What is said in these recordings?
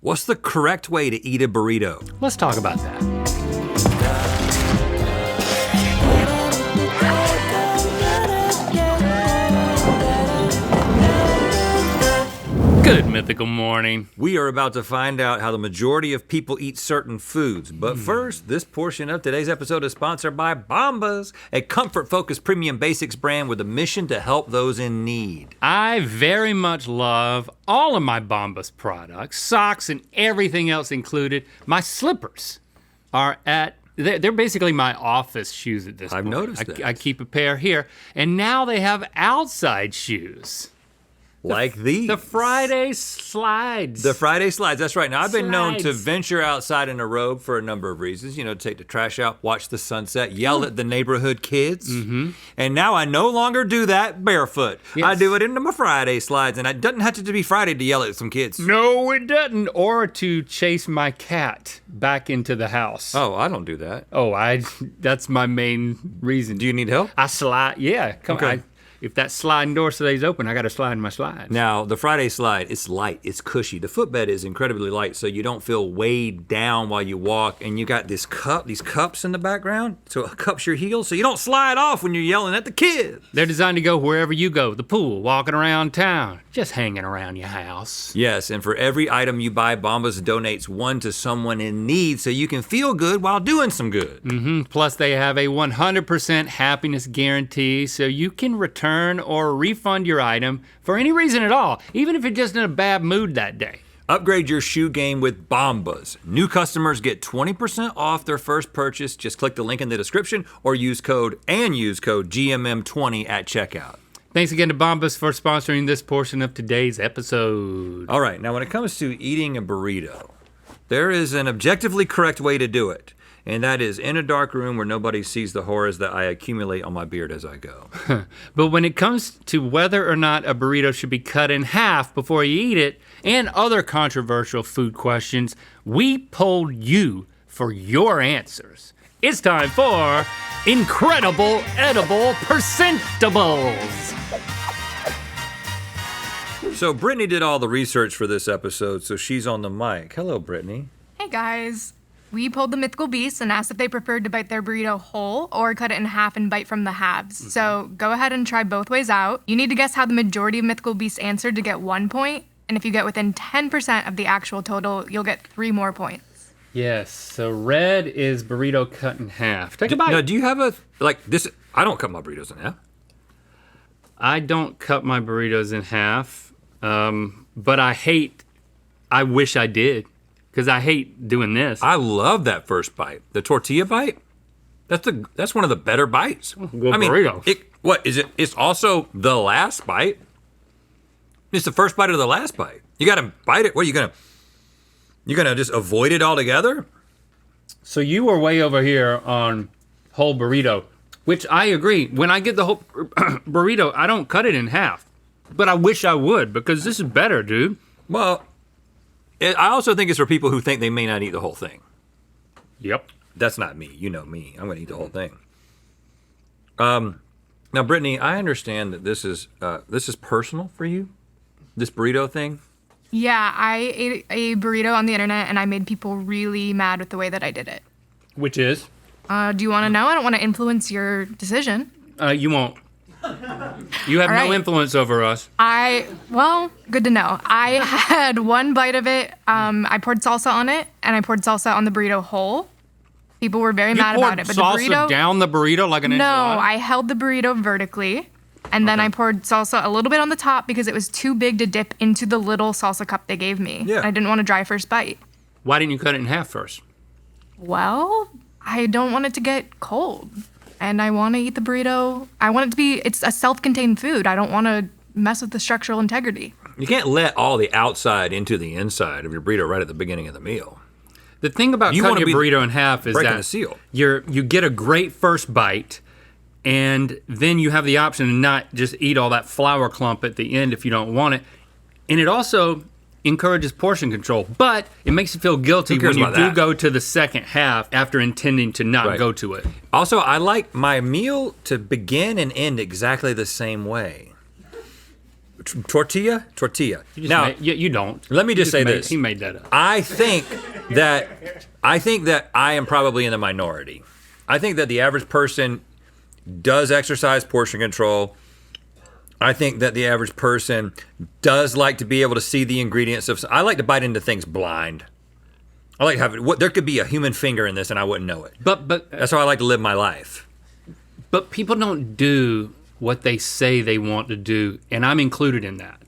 What's the correct way to eat a burrito? Let's talk about that. Good Mythical morning. We are about to find out how the majority of people eat certain foods. But first, this portion of today's episode is sponsored by Bombas, a comfort-focused premium basics brand with a mission to help those in need. I very much love all of my Bombas products, socks and everything else included. My slippers are they're basically my office shoes at this point. I've noticed that. I keep a pair here, and now they have outside shoes. Like these. The Friday slides. The Friday slides, that's right. Now, I've been known to Slides. venture outside in a robe for a number of reasons. You know, take the trash out, watch the sunset, yell at the neighborhood kids. And now I no longer do that barefoot. Yes. I do it into my Friday slides, and it doesn't have to be Friday to yell at some kids. No, it doesn't. Or to chase my cat back into the house. Oh, I don't do that. That's my main reason. Do you need help? I slide, yeah, come Okay. on. If that sliding door stays open, I gotta slide my slides. Now, the Friday slide, it's light, it's cushy. The footbed is incredibly light, so you don't feel weighed down while you walk. And you got these cups in the background, so it cups your heels, so you don't slide off when you're yelling at the kids. They're designed to go wherever you go, the pool, walking around town, just hanging around your house. Yes, and for every item you buy, Bombas donates one to someone in need, so you can feel good while doing some good. Plus, they have a 100% happiness guarantee, so you can return or refund your item for any reason at all, even if you're just in a bad mood that day. Upgrade your shoe game with Bombas. New customers get 20% off their first purchase. Just click the link in the description or use code GMM20 at checkout. Thanks again to Bombas for sponsoring this portion of today's episode. All right, now when it comes to eating a burrito, there is an objectively correct way to do it. And that is in a dark room where nobody sees the horrors that I accumulate on my beard as I go. But when it comes to whether or not a burrito should be cut in half before you eat it, and other controversial food questions, we polled you for your answers. It's time for Incredible Edible Percentables. So Brittany did all the research for this episode, so she's on the mic. Hello, Brittany. Hey guys. We polled the mythical beasts and asked if they preferred to bite their burrito whole or cut it in half and bite from the halves. So go ahead and try both ways out. You need to guess how the majority of mythical beasts answered to get 1 point. And if you get within 10% of the actual total, you'll get 3 more points. Yes, so red is burrito cut in half. Take a bite. Now, do you have this? I don't cut my burritos in half. I don't cut my burritos in half, but I wish I did. Because I hate doing this. I love that first bite. The tortilla bite, that's one of the better bites. Burrito. It's also the last bite. It's the first bite of the last bite. You gotta bite it. What, you gonna just avoid it altogether? So you were way over here on whole burrito, which I agree. When I get the whole burrito, I don't cut it in half. But I wish I would, because this is better, dude. Well, I also think it's for people who think they may not eat the whole thing. Yep. That's not me. You know me. I'm gonna eat the whole thing. Now, Brittany, I understand that this is personal for you, this burrito thing. Yeah, I ate a burrito on the internet and I made people really mad with the way that I did it. Which is? Do you want to know? I don't want to influence your decision. You won't. You have All no right. influence over us. Well, good to know. I had 1 bite of it. I poured salsa on it, and I poured salsa on the burrito whole. People were very mad about it, but You poured the salsa burrito. down the burrito like an No, enchilada? I held the burrito vertically, and then I poured salsa a little bit on the top because it was too big to dip into the little salsa cup they gave me. Yeah. I didn't want a dry first bite. Why didn't you cut it in half first? Well, I don't want it to get cold. And I want to eat the burrito. I want it to be, it's a self-contained food. I don't want to mess with the structural integrity. You can't let all the outside into the inside of your burrito right at the beginning of the meal. The thing about You cutting wanna your be burrito in half is breaking that the seal. you get a great first bite, and then you have the option to not just eat all that flour clump at the end if you don't want it. And it also encourages portion control, but it makes you feel guilty when you do go to the second half after intending to not go to it. Also, I like my meal to begin and end exactly the same way. Tortilla. Now, you don't. let me just say this. He made that up. I think that I am probably in the minority. I think that the average person does exercise portion control. I think that the average person does like to be able to see the ingredients of. I like to bite into things blind. I like having. There could be a human finger in this, and I wouldn't know it. But that's how I like to live my life. But people don't do what they say they want to do, and I'm included in that.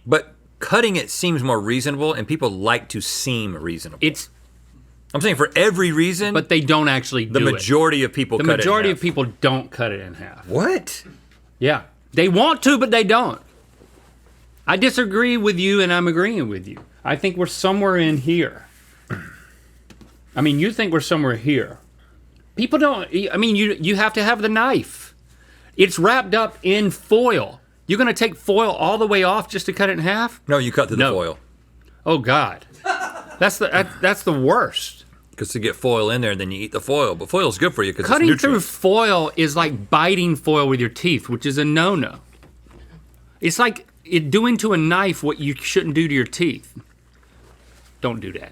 But cutting it seems more reasonable, and people like to seem reasonable. I'm saying for every reason. But they don't actually do it. The majority of people cut it in half. The majority of people don't cut it in half. What? Yeah. They want to, but they don't. I disagree with you, and I'm agreeing with you. I think we're somewhere in here. I mean, you think we're somewhere here. People don't, I mean, you have to have the knife. It's wrapped up in foil. You're gonna take foil all the way off just to cut it in half? No, you cut through the foil. Oh God. That's the worst. Because to get foil in there, then you eat the foil. But foil's good for you because cutting through foil is like biting foil with your teeth, which is a no-no. It's like doing to a knife what you shouldn't do to your teeth. Don't do that.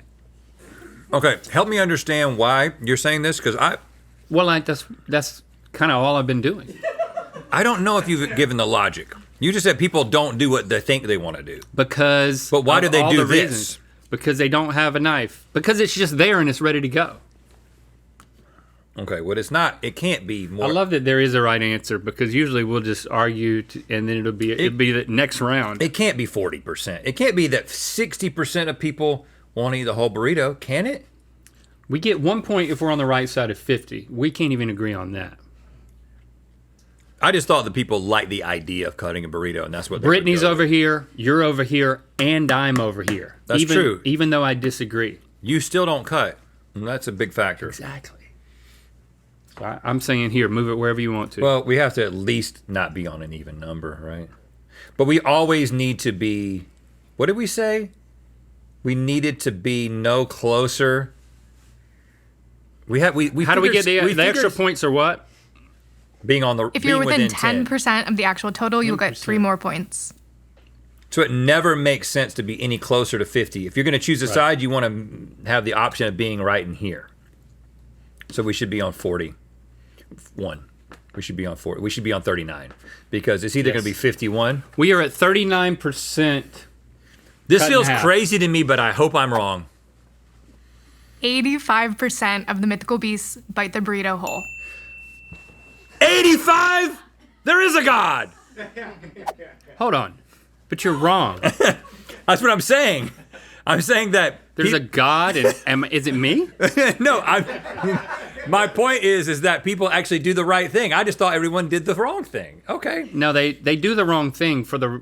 Okay, help me understand why you're saying this, because that's kind of all I've been doing. I don't know if you've given the logic. You just said people don't do what they think they want to do. But why do they do this? Reasons. Because they don't have a knife. Because it's just there and it's ready to go. Okay, well it's not. It can't be more. I love that there is a right answer, because usually we'll just argue and then it'll be the next round. It can't be 40%. It can't be that 60% of people want to eat the whole burrito, can it? We get 1 point if we're on the right side of 50. We can't even agree on that. I just thought that people like the idea of cutting a burrito, and that's what Brittany's over here, you're over here, and I'm over here. That's true. Even though I disagree. You still don't cut. And that's a big factor. Exactly. So I'm saying here, move it wherever you want to. Well, we have to at least not be on an even number, right? But we always need to be, what did we say? We needed to be no closer. How do we get the extra points or what? Being on the If you're within 10%. 10% of the actual total, you'll get 3 more points. So it never makes sense to be any closer to 50. If you're going to choose a side, you want to have the option of being right in here. So we should be on 41. We should be on 40. We should be on 39 because it's either going to be 51. We are at 39%. This feels crazy to me, but I hope I'm wrong. 85% of the mythical beasts bite the burrito whole. 85? There is a God. Hold on. But you're wrong. That's what I'm saying. I'm saying that there's a God, and is it me? No, my point is that people actually do the right thing. I just thought everyone did the wrong thing. Okay. No, they do the wrong thing for the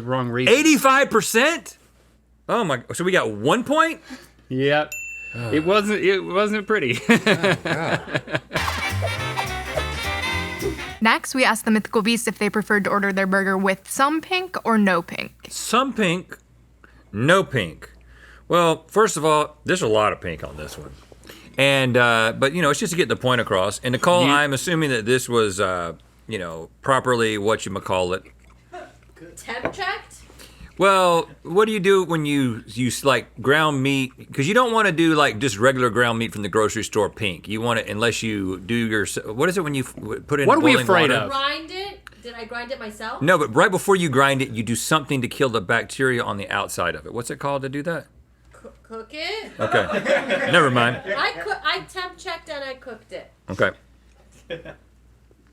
wrong reason. 85%? Oh my! So we got 1 point? Yep. It wasn't pretty. Oh, God. Next, we asked the mythical beasts if they preferred to order their burger with some pink or no pink. Some pink, no pink. Well, first of all, there's a lot of pink on this one. And, but it's just to get the point across. And Nicole, I'm assuming that this was, properly whatchamacallit. Temp checked? Well, what do you do when you like ground meat? Because you don't want to do like just regular ground meat from the grocery store pink. You want it unless you do your, what is it when you put it in boiling water? What are we afraid of? Grind it? Did I grind it myself? No, but right before you grind it, you do something to kill the bacteria on the outside of it. What's it called to do that? Cook it? Okay, never mind. I temp checked and I cooked it. Okay.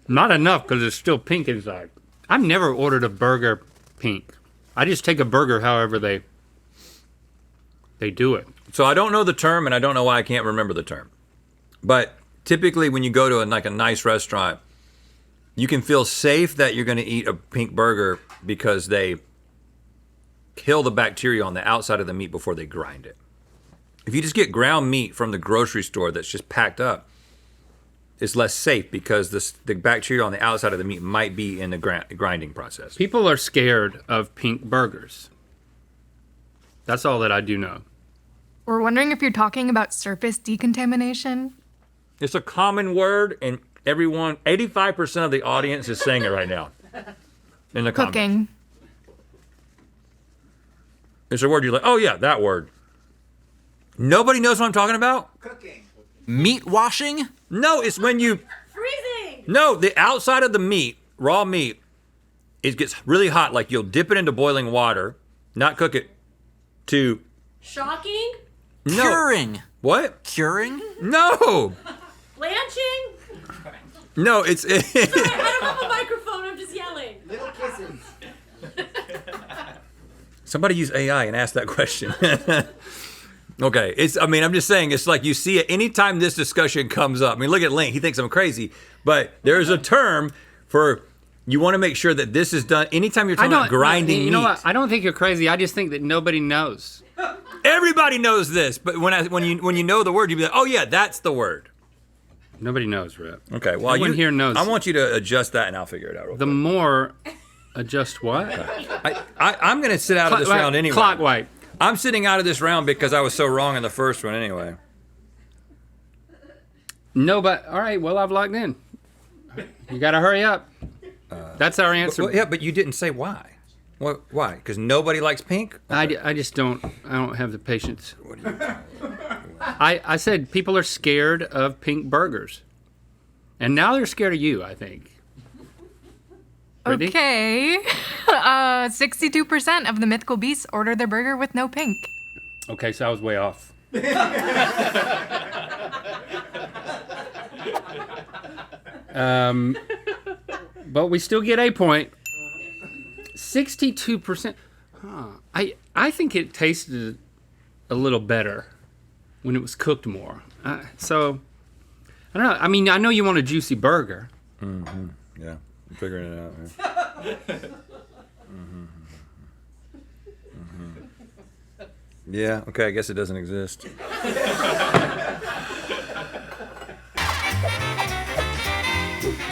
Not enough because it's still pink inside. I've never ordered a burger pink. I just take a burger however they do it. So I don't know the term, and I don't know why I can't remember the term. But typically when you go to a nice restaurant, you can feel safe that you're going to eat a pink burger because they kill the bacteria on the outside of the meat before they grind it. If you just get ground meat from the grocery store that's just packed up, it's less safe because the bacteria on the outside of the meat might be in the grinding process. People are scared of pink burgers. That's all that I do know. We're wondering if you're talking about surface decontamination. It's a common word, and 85% of the audience is saying it right now. In the Cooking. comments. It's a word you're like, oh yeah, that word. Nobody knows what I'm talking about? Cooking. Meat washing? No, it's when you, Freezing. no, the outside of the meat, raw meat, it gets really hot. Like you'll dip it into boiling water, not cook it, to, Shocking. no. Curing. What? Curing? No. Blanching. No, it's, Sorry, I don't have a microphone. I'm just yelling. Little kisses. somebody use AI and ask that question. Okay, I'm just saying, it's like you see it anytime this discussion comes up. I mean, look at Link, he thinks I'm crazy, but there's a term for, you want to make sure that this is done, anytime you're talking about grinding meat. You know what, I don't think you're crazy, I just think that nobody knows. Everybody knows this, but when you know the word, you'd be like, oh yeah, that's the word. Nobody knows, Rip. Okay, well, Everyone here knows. I want you to adjust that and I'll figure it out real The quick. more, adjust what? I'm going to sit out of this round anyway. Clock wipe. I'm sitting out of this round because I was so wrong in the first one anyway. No, but, all right, well, I've logged in. You gotta hurry up. That's our answer. Well, yeah, but you didn't say why. What? Why? Because nobody likes pink? I just don't have the patience. I said people are scared of pink burgers. And now they're scared of you, I think. Brittany? Okay. 62% of the mythical beasts order their burger with no pink. Okay, so I was way off. But we still get a point. 62%. I think it tasted a little better when it was cooked more. So, I don't know. I mean, I know you want a juicy burger. Mm-hmm. Yeah, I'm figuring it out. Yeah, okay, I guess it doesn't exist.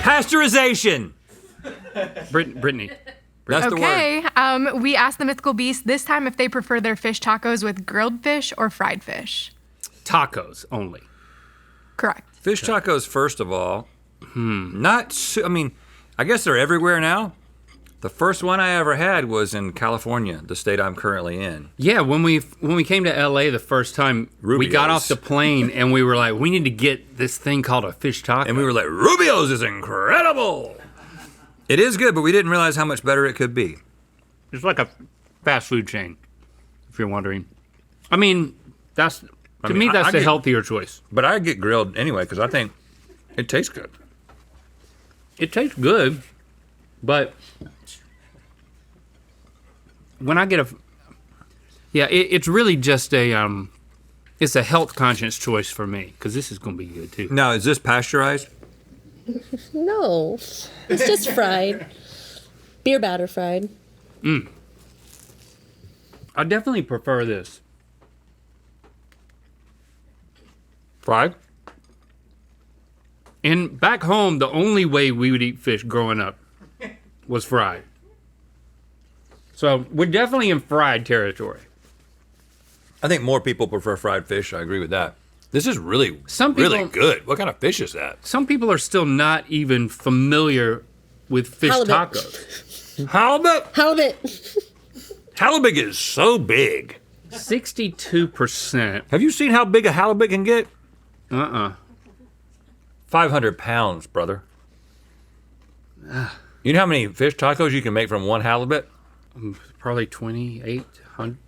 Pasteurization! Brittany. That's the word. Okay. We asked the mythical beasts this time if they prefer their fish tacos with grilled fish or fried fish. Tacos only. Correct. Fish tacos, first of all, I guess they're everywhere now. The first one I ever had was in California, the state I'm currently in. Yeah, when we came to LA the first time, we got Rubio's. off the plane and we were like, we need to get this thing called a fish taco. And we were like, Rubio's is incredible. It is good, but we didn't realize how much better it could be. It's like a fast food chain, if you're wondering. I mean, that's the I get- healthier choice. But I get grilled anyway because I think it tastes good. It tastes good, but when I get it's really just it's a health conscious choice for me because this is gonna be good too. Now, is this pasteurized? No, it's just fried. Beer batter fried. I definitely prefer this. Fried? And back home, the only way we would eat fish growing up was fried. So we're definitely in fried territory. I think more people prefer fried fish. I agree with that. This is really, Some really people- good. What kind of fish is that? Some people are still not even familiar with fish Halibut. tacos. Halibut? Halibut. Halibut is so big. 62%. Have you seen how big a halibut can get? 500 500 pounds, brother. You know how many fish tacos you can make from one halibut? Probably 2,800,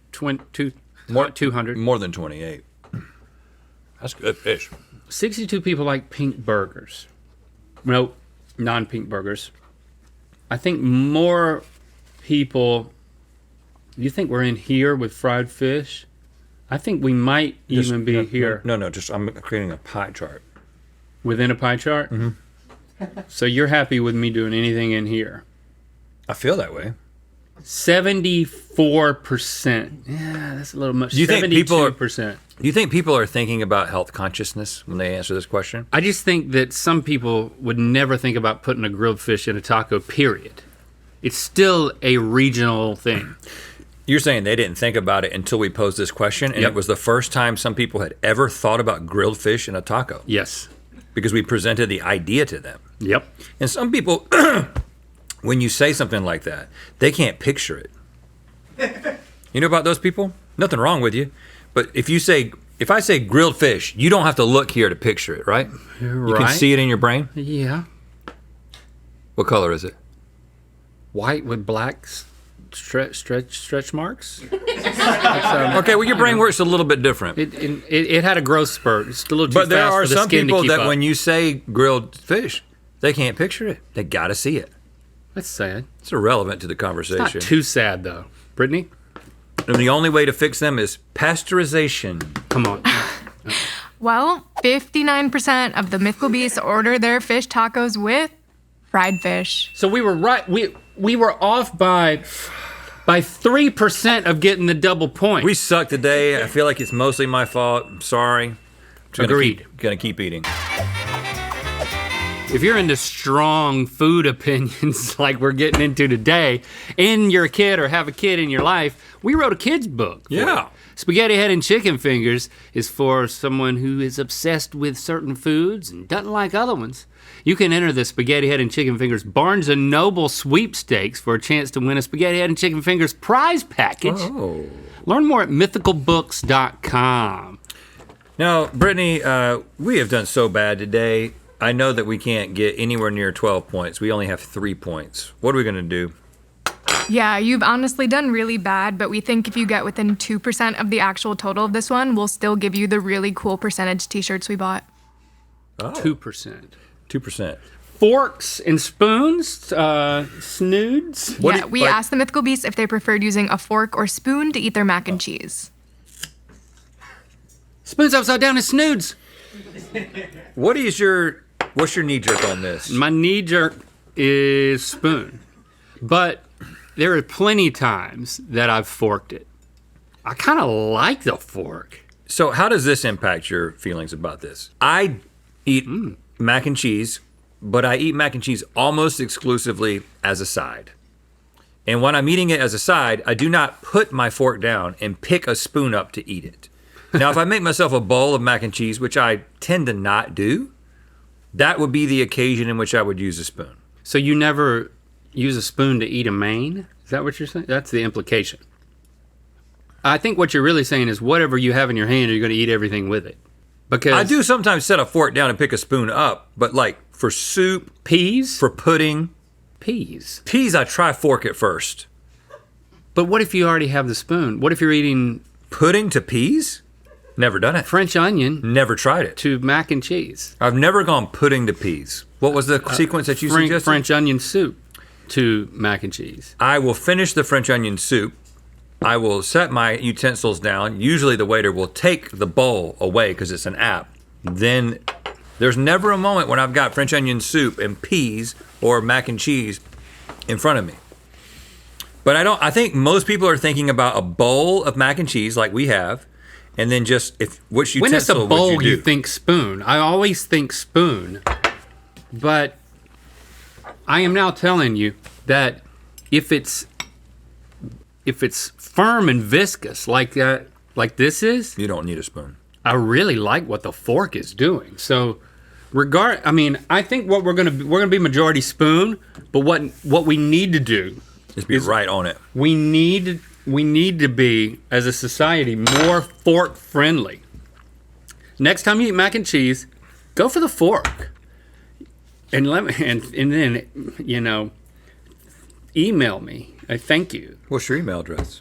200. More than 28. That's good fish. 62 people like pink burgers. Nope, non-pink burgers. I think more people, you think we're in here with fried fish? I think we might even be here. No, just I'm creating a pie chart. Within a pie chart? Mm-hmm. So you're happy with me doing anything in here? I feel that way. 74%. Yeah, that's a little much. Do you think people are- 72%. Do you think people are thinking about health consciousness when they answer this question? I just think that some people would never think about putting a grilled fish in a taco, period. It's still a regional thing. You're saying they didn't think about it until we posed this question, and Yep. it was the first time some people had ever thought about grilled fish in a taco Yes. because we presented the idea to them. Yep. And some people, when you say something like that, they can't picture it. You know about those people? Nothing wrong with you. But if I say grilled fish, you don't have to look here to picture it, right? You can see it in your brain. Yeah. What color is it? White with black stretch marks. Okay, well, your brain works a little bit different. It had a growth spurt. It's a little too But there fast are for the some skin to people keep that up. when you say grilled fish, they can't picture it. They got to see it. That's sad. It's irrelevant to the It's not conversation. too sad though. Brittany, And the only way to fix them is pasteurization. come on. Well, 59% of the Mythical Beasts order their fish tacos with fried fish. So we were right. We were off by 3% of getting the double point. We suck today. I feel like it's mostly my fault. I'm sorry. Agreed. Gonna keep eating. If you're into strong food opinions like we're getting into today, and you're a kid or have a kid in your life, we wrote a kid's book. for Yeah. you. Spaghetti Head and Chicken Fingers is for someone who is obsessed with certain foods and doesn't like other ones. You can enter the Spaghetti Head and Chicken Fingers Barnes & Noble sweepstakes for a chance to win a Spaghetti Head and Chicken Fingers prize package. Oh. Learn more at mythicalbooks.com. Now, Brittany, we have done so bad today. I know that we can't get anywhere near 12 points. We only have 3 points. What are we gonna do? Yeah, you've honestly done really bad, but we think if you get within 2% of the actual total of this one, we'll still give you the really cool percentage t-shirts we bought. 2%. 2%. Forks and spoons, snoods. We asked the Mythical Beasts if they preferred using a fork or spoon to eat their mac and cheese. Spoons upside down and snoods. What's your knee jerk on this? My knee jerk is spoon. But there are plenty times that I've forked it. I kind of like the fork. So how does this impact your feelings about this? I eat mac and cheese, but I eat mac and cheese almost exclusively as a side. And when I'm eating it as a side, I do not put my fork down and pick a spoon up to eat it. Now, if I make myself a bowl of mac and cheese, which I tend to not do, that would be the occasion in which I would use a spoon. So you never use a spoon to eat a main? Is that what you're saying? That's the implication. I think what you're really saying is whatever you have in your hand, you're going to eat everything with it. Because I do sometimes set a fork down and pick a spoon up, but like for soup, peas, for pudding, peas. I try fork it first. But what if you already have the spoon? What if you're eating Pudding to peas? Never done it. French onion Never tried it. to mac and cheese? I've never gone pudding to peas. What was the sequence that you suggested? French onion soup to mac and cheese. I will finish the French onion soup. I will set my utensils down. Usually the waiter will take the bowl away because it's an app. Then there's never a moment when I've got French onion soup and peas or mac and cheese in front of me. But I think most people are thinking about a bowl of mac and cheese like we have, and then just which When it's a utensil bowl, would you you do? think spoon. I always think spoon. But I am now telling you that if it's firm and viscous like this is, You don't need a spoon. I really like what the fork is doing. So I think what we're gonna be majority spoon, but what we need to do Just be right on it. we need to be, as a society, more fork friendly. Next time you eat mac and cheese, go for the fork. And then email me. I thank you. What's your email address?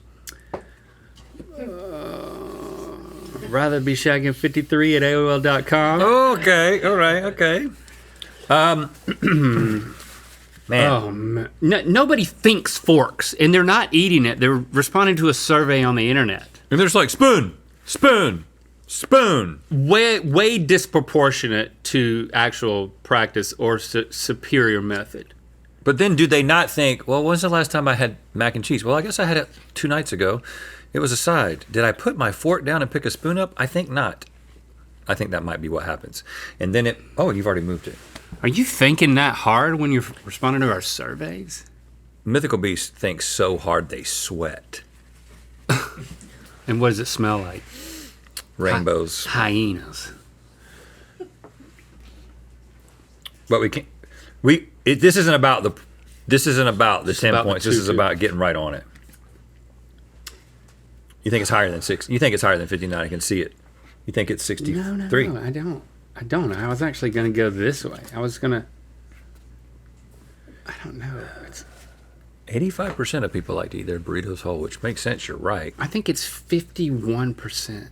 Rather be shagging53 at AOL.com. Okay, all right, okay. Man, Oh, man. Nobody thinks forks, and they're not eating it. They're responding to a survey on the internet. and there's like spoon, spoon, spoon. Way disproportionate to actual practice or superior method. But then do they not think, well, when's the last time I had mac and cheese? Well, I guess I had it 2 nights ago. It was a side. Did I put my fork down and pick a spoon up? I think not. I think that might be what happens. And then you've already moved it. Are you thinking that hard when you're responding to our surveys? Mythical Beast thinks so hard they sweat. And what does it smell like? Rainbows. Hyenas. But we can't. This isn't about the 10 about the points. This is 2-2. about getting right on it. You think it's higher than 6? You think it's higher than 59? I can see it. You think it's 63? No, I don't. I was actually gonna go this way. I don't know. 85% of people like to eat their burritos whole, which makes sense. You're right. I think it's 51%.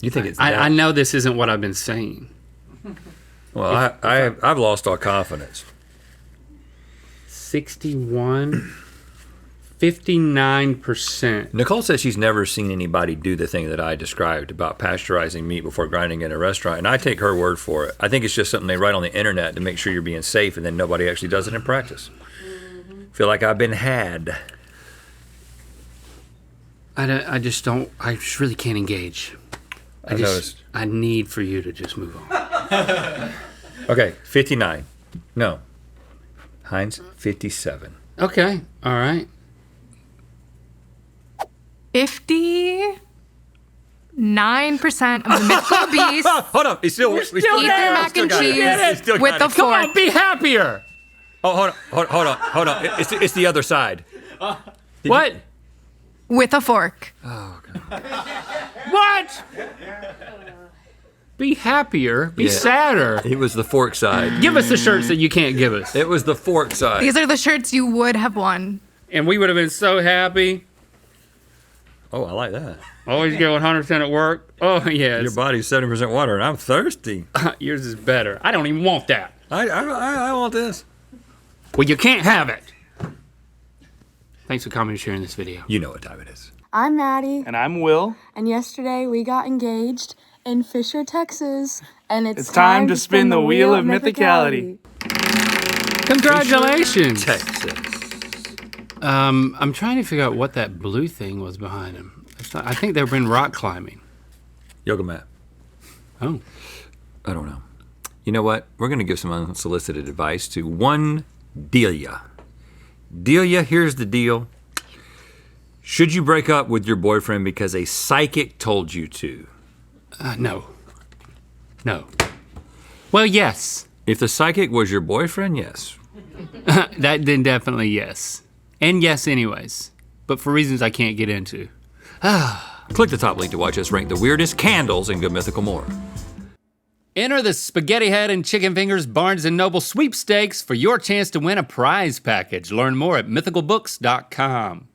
You think it's? I know this isn't what I've been saying. Well, I've lost all confidence. 61, 59%. Nicole says she's never seen anybody do the thing that I described about pasteurizing meat before grinding in a restaurant, and I take her word for it. I think it's just something they write on the internet to make sure you're being safe, and then nobody actually does it in practice. Feel like I've been had. I just really can't engage. I need for you to just move on. Okay, 59. No. Heinz, 57. Okay, all right. 59% of the mythical beasts Hold on, he's still eat their mac and cheese with a Come fork. on, be happier. Oh, hold on. It's the other side. What? With a fork. What? Be happier. Be sadder. It was the fork side. Give us the shirts that you can't give us. It was the fork side. These are the shirts you would have won. And we would have been so happy. Oh, I like that. Always get 100% at work. Oh, yes. Your body's 70% water, and I'm thirsty. Yours is better. I don't even want that. I want this. Well, you can't have it. Thanks for coming and sharing this video. You know what time it is. I'm Maddie, And I'm Will. and yesterday we got engaged in Fisher, Texas, and it's time to spin the wheel of mythicality. Congratulations. Texas. I'm trying to figure out what that blue thing was behind him. I think they've been rock climbing. Yoga mat. Oh. I don't know. You know what? We're going to give some unsolicited advice to one Delia. Delia, here's the deal. Should you break up with your boyfriend because a psychic told you to? No. Well, yes. If the psychic was your boyfriend, yes. That then definitely yes. And yes anyways. But for reasons I can't get into. Click the top link to watch us rank the weirdest candles in Good Mythical More. Enter the Spaghetti Head and Chicken Fingers Barnes & Noble sweepstakes for your chance to win a prize package. Learn more at mythicalbooks.com.